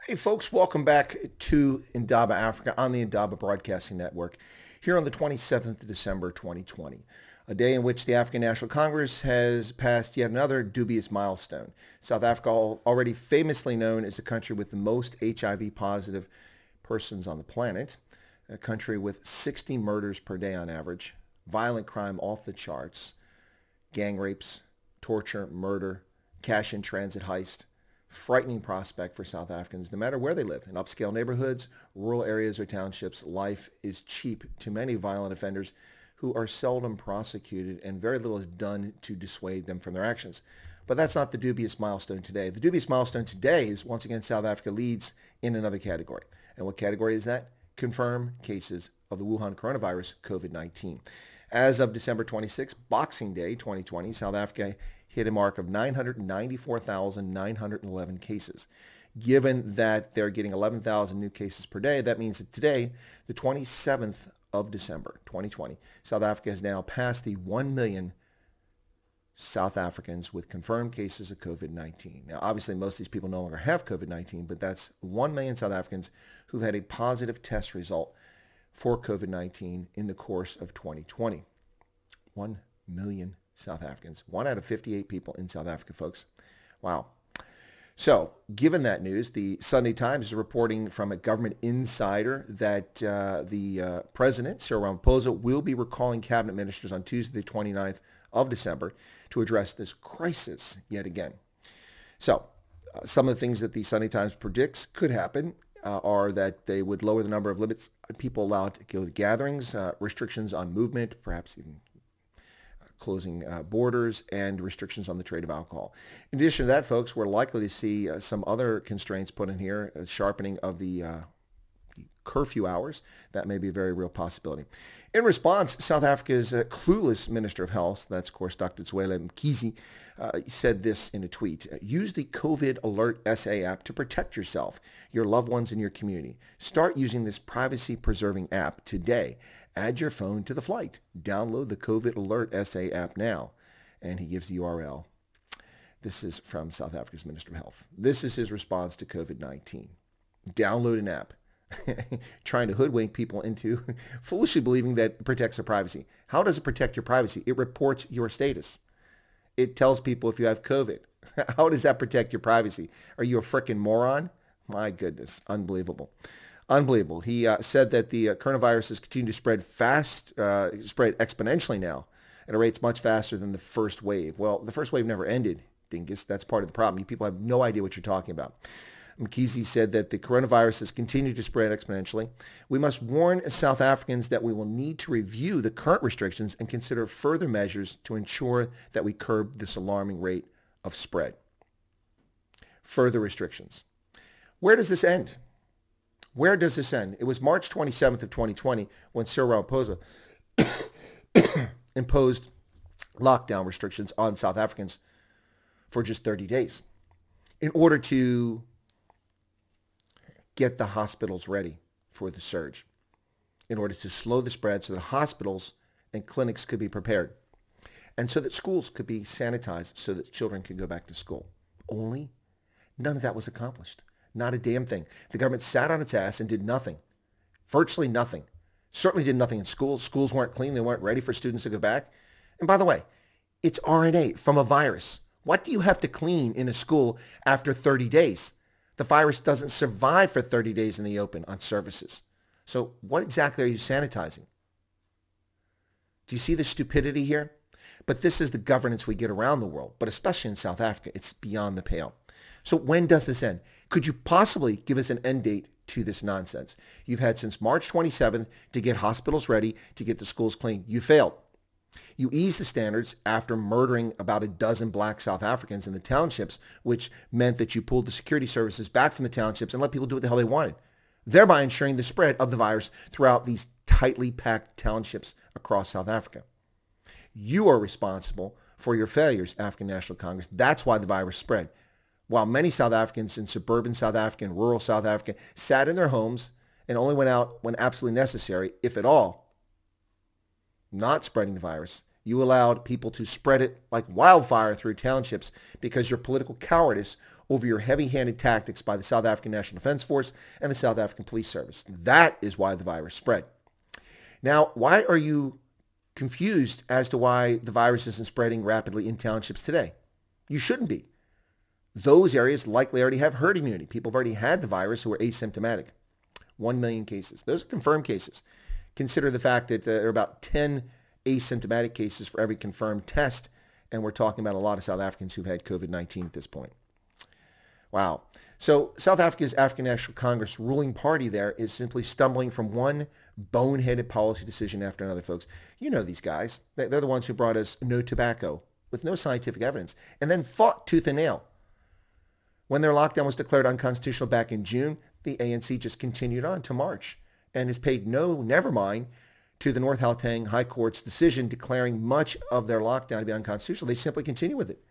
Hey folks, welcome back to Indaba Africa on the Indaba Broadcasting Network here on the 27th of December 2020, a day in which the African National Congress has passed yet another dubious milestone. South Africa, already famously known as the country with the most HIV positive persons on the planet, a country with 60 murders per day on average, violent crime off the charts, gang rapes, torture, murder, cash in transit heist, frightening prospect for South Africans, no matter where they live, in upscale neighborhoods, rural areas, or townships. Life is cheap to many violent offenders who are seldom prosecuted, and very little is done to dissuade them from their actions. But that's not the dubious milestone today. The dubious milestone today is, once again, South Africa leads in another category. And what category is that? Confirmed cases of the Wuhan coronavirus, COVID-19. As of December 26, Boxing Day 2020, South Africa hit a mark of 994,911 cases. Given that they're getting 11,000 new cases per day, that means that today, the 27th of December 2020, South Africa has now passed the 1 million South Africans with confirmed cases of COVID-19. Now, obviously, most of these people no longer have COVID-19, but that's 1 million South Africans who've had a positive test result for COVID-19 in the course of 2020. 1 million South Africans. 1 out of 58 people in South Africa, folks. Wow. So, given that news, the Sunday Times is reporting from a government insider that the president, Cyril Ramaphosa, will be recalling cabinet ministers on Tuesday, the 29th of December to address this crisis yet again. So, some of the things that the Sunday Times predicts could happen are that they would lower the number of limits people allowed to go to gatherings, restrictions on movement, perhaps even closing borders, and restrictions on the trade of alcohol. In addition to that, folks, we're likely to see some other constraints put in here, a sharpening of the curfew hours. That may be a very real possibility. In response, South Africa's clueless Minister of Health, that's of course Dr. Zweli Mkhize, said this in a tweet: use the COVID Alert SA app to protect yourself, your loved ones, and your community. Start using this privacy-preserving app today. Add your phone to the flight. Download the COVID Alert SA app now. And he gives the URL. This is from South Africa's Minister of Health. This is his response to COVID-19. Download an app. Trying to hoodwink people into foolishly believing that it protects their privacy. How does it protect your privacy? It reports your status. It tells people if you have COVID. How does that protect your privacy? Are you a frickin' moron? My goodness. Unbelievable. Unbelievable. He said that the coronavirus has continued to spread spread exponentially now at a rate much faster than the first wave. Well, the first wave never ended, dingus. That's part of the problem. You people have no idea what you're talking about. Mkhize said that the coronavirus has continued to spread exponentially. We must warn South Africans that we will need to review the current restrictions and consider further measures to ensure that we curb this alarming rate of spread. Further restrictions. Where does this end? Where does this end? It was March 27th of 2020 when Cyril Ramaphosa imposed lockdown restrictions on South Africans for just 30 days in order to get the hospitals ready for the surge, in order to slow the spread so that hospitals and clinics could be prepared, and so that schools could be sanitized so that children could go back to school. Only none of that was accomplished. Not a damn thing. The government sat on its ass and did nothing. Virtually nothing. Certainly did nothing in schools. Schools weren't clean. They weren't ready for students to go back. And by the way, it's RNA from a virus. What do you have to clean in a school after 30 days? The virus doesn't survive for 30 days in the open on surfaces. So what exactly are you sanitizing? Do you see the stupidity here? But this is the governance we get around the world, but especially in South Africa. It's beyond the pale. So when does this end? Could you possibly give us an end date to this nonsense? You've had since March 27th to get hospitals ready, to get the schools clean. You failed. You eased the standards after murdering about a dozen black South Africans in the townships, which meant that you pulled the security services back from the townships and let people do what the hell they wanted, thereby ensuring the spread of the virus throughout these tightly packed townships across South Africa. You are responsible for your failures, African National Congress. That's why the virus spread. While many South Africans in suburban South Africa and rural South Africa sat in their homes and only went out when absolutely necessary, if at all, not spreading the virus, you allowed people to spread it like wildfire through townships because your political cowardice over your heavy-handed tactics by the South African National Defense Force and the South African Police Service. That is why the virus spread. Now, why are you confused as to why the virus isn't spreading rapidly in townships today? You shouldn't be. Those areas likely already have herd immunity. People have already had the virus who are asymptomatic. 1 million cases. Those are confirmed cases. Consider the fact that there are about 10 asymptomatic cases for every confirmed test, and we're talking about a lot of South Africans who've had COVID-19 at this point. Wow. So South Africa's African National Congress ruling party there is simply stumbling from one boneheaded policy decision after another, folks. You know these guys. They're the ones who brought us no tobacco with no scientific evidence and then fought tooth and nail. When their lockdown was declared unconstitutional back in June, the ANC just continued on to March and has paid no never mind to the North Gauteng High Court's decision declaring much of their lockdown to be unconstitutional. They simply continue with it.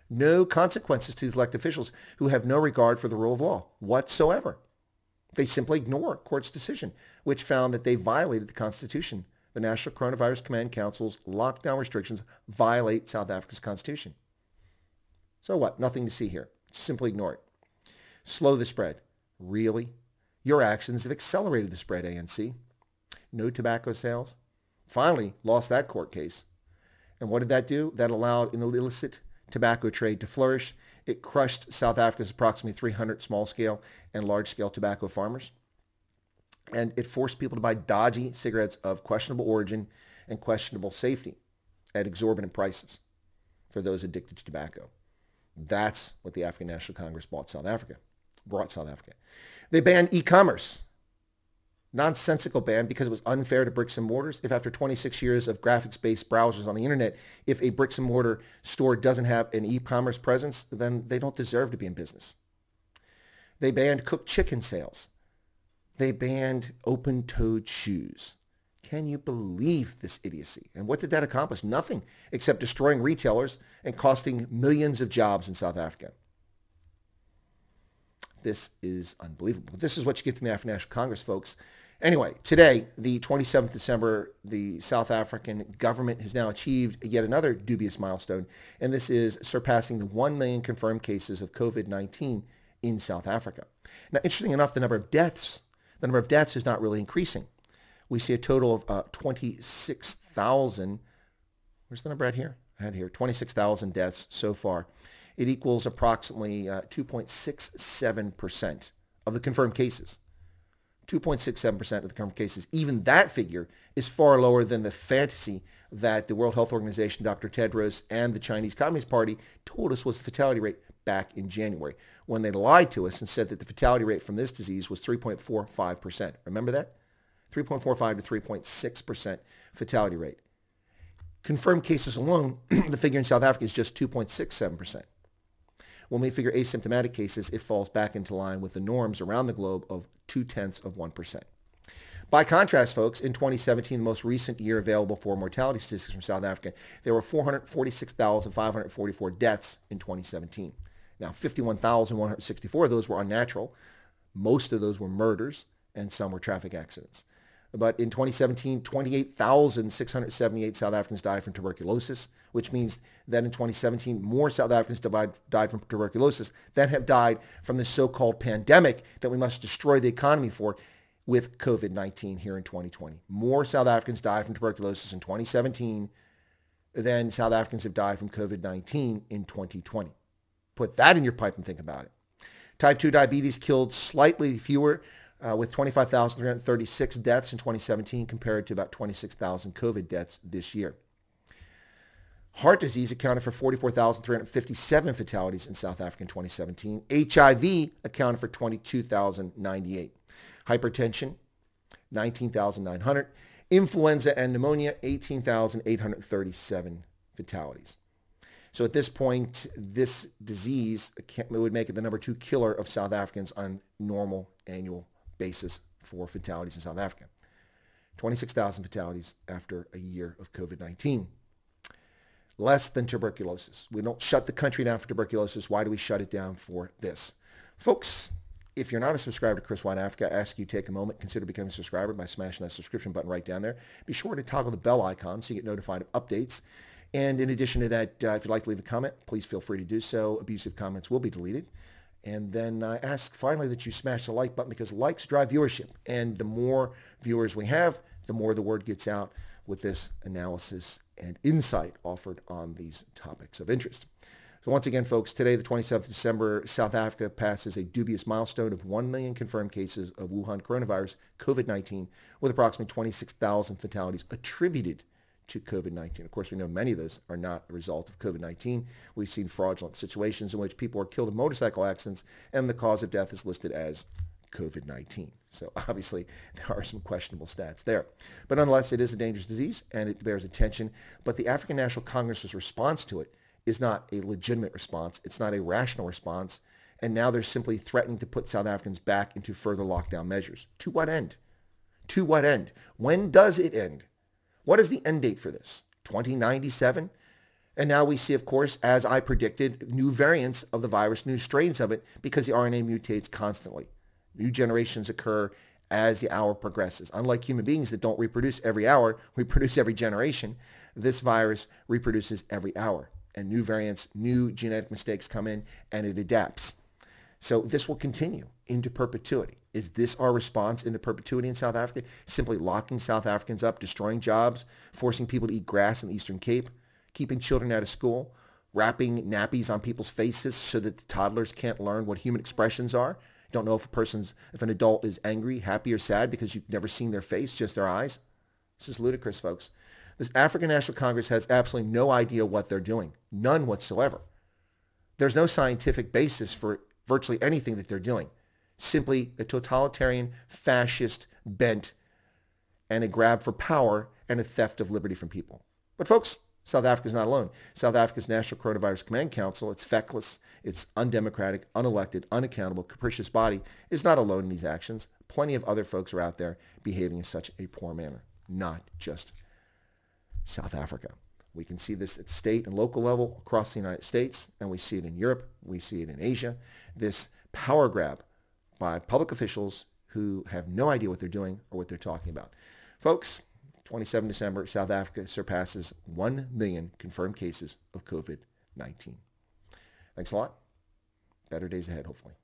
No consequences to these elected officials who have no regard for the rule of law whatsoever. They simply ignore court's decision, which found that they violated the Constitution. The National Coronavirus Command Council's lockdown restrictions violate South Africa's Constitution. So what? Nothing to see here. Simply ignore it. Slow the spread. Really? Your actions have accelerated the spread, ANC. No tobacco sales. Finally, lost that court case. And what did that do? That allowed an illicit tobacco trade to flourish. It crushed South Africa's approximately 300 small-scale and large-scale tobacco farmers. And it forced people to buy dodgy cigarettes of questionable origin and questionable safety at exorbitant prices for those addicted to tobacco. That's what the African National Congress brought South Africa. They banned e-commerce. Nonsensical ban because it was unfair to bricks and mortars. If after 26 years of graphics-based browsers on the internet, if a bricks and mortar store doesn't have an e-commerce presence, then they don't deserve to be in business. They banned cooked chicken sales. They banned open-toed shoes. Can you believe this idiocy? And what did that accomplish? Nothing, except destroying retailers and costing millions of jobs in South Africa. This is unbelievable. This is what you get from the African National Congress, folks. Anyway, today, the 27th of December, the South African government has now achieved yet another dubious milestone, and this is surpassing the 1 million confirmed cases of COVID-19 in South Africa. Now, interesting enough, the number of deaths is not really increasing. We see a total of 26,000. Where's the number at here? I had here 26,000 deaths so far. It equals approximately 2.67% of the confirmed cases. 2.67% of the confirmed cases. Even that figure is far lower than the fantasy that the World Health Organization, Dr. Tedros, and the Chinese Communist Party told us was the fatality rate back in January, when they lied to us and said that the fatality rate from this disease was 3.45%. Remember that? 3.45 to 3.6% fatality rate. Confirmed cases alone, the figure in South Africa is just 2.67%. When we figure asymptomatic cases, it falls back into line with the norms around the globe of 0.2%. By contrast, folks, in 2017, the most recent year available for mortality statistics from South Africa, there were 446,544 deaths in 2017. Now, 51,164 of those were unnatural. Most of those were murders, and some were traffic accidents. But in 2017, 28,678 South Africans died from tuberculosis, which means that in 2017, more South Africans died from tuberculosis than have died from the so-called pandemic that we must destroy the economy for with COVID-19 here in 2020. More South Africans died from tuberculosis in 2017 than South Africans have died from COVID-19 in 2020. Put that in your pipe and think about it. Type 2 diabetes killed slightly fewer with 25,336 deaths in 2017 compared to about 26,000 COVID deaths this year. Heart disease accounted for 44,357 fatalities in South Africa in 2017. HIV accounted for 22,098. Hypertension, 19,900. Influenza and pneumonia, 18,837 fatalities. So at this point, this disease would make it the number 2 killer of South Africans on normal annual basis for fatalities in South Africa. 26,000 fatalities after a year of COVID-19. Less than tuberculosis. We don't shut the country down for tuberculosis. Why do we shut it down for this? Folks, if you're not a subscriber to Chris White Africa, I ask you to take a moment, consider becoming a subscriber by smashing that subscription button right down there. Be sure to toggle the bell icon so you get notified of updates. And in addition to that, if you'd like to leave a comment, please feel free to do so. Abusive comments will be deleted. And then I ask finally that you smash the like button because likes drive viewership. And the more viewers we have, the more the word gets out with this analysis and insight offered on these topics of interest. So once again, folks, today, the 27th of December, South Africa passes a dubious milestone of 1 million confirmed cases of Wuhan coronavirus, COVID-19, with approximately 26,000 fatalities attributed to COVID-19. Of course, we know many of those are not a result of COVID-19. We've seen fraudulent situations in which people are killed in motorcycle accidents, and the cause of death is listed as COVID-19. So obviously, there are some questionable stats there. But nonetheless, it is a dangerous disease, and it bears attention. But the African National Congress's response to it is not a legitimate response. It's not a rational response. And now they're simply threatening to put South Africans back into further lockdown measures. To what end? To what end? When does it end? What is the end date for this? 2097? And now we see, of course, as I predicted, new variants of the virus, new strains of it, because the RNA mutates constantly. New generations occur as the hour progresses. Unlike human beings that don't reproduce every hour, reproduce every generation, this virus reproduces every hour. And new variants, new genetic mistakes come in, and it adapts. So this will continue into perpetuity. Is this our response into perpetuity in South Africa? Simply locking South Africans up, destroying jobs, forcing people to eat grass in the Eastern Cape, keeping children out of school, wrapping nappies on people's faces so that the toddlers can't learn what human expressions are? Don't know if an adult is angry, happy, or sad because you've never seen their face, just their eyes. This is ludicrous, folks. This African National Congress has absolutely no idea what they're doing. None whatsoever. There's no scientific basis for virtually anything that they're doing. Simply a totalitarian, fascist bent and a grab for power and a theft of liberty from people. But folks, South Africa is not alone. South Africa's National Coronavirus Command Council, its feckless, its undemocratic, unelected, unaccountable, capricious body, is not alone in these actions. Plenty of other folks are out there behaving in such a poor manner, not just South Africa. We can see this at state and local level across the United States, and we see it in Europe. We see it in Asia. This power grab by public officials who have no idea what they're doing or what they're talking about. Folks, 27 December, South Africa surpasses 1 million confirmed cases of COVID-19. Thanks a lot. Better days ahead, hopefully.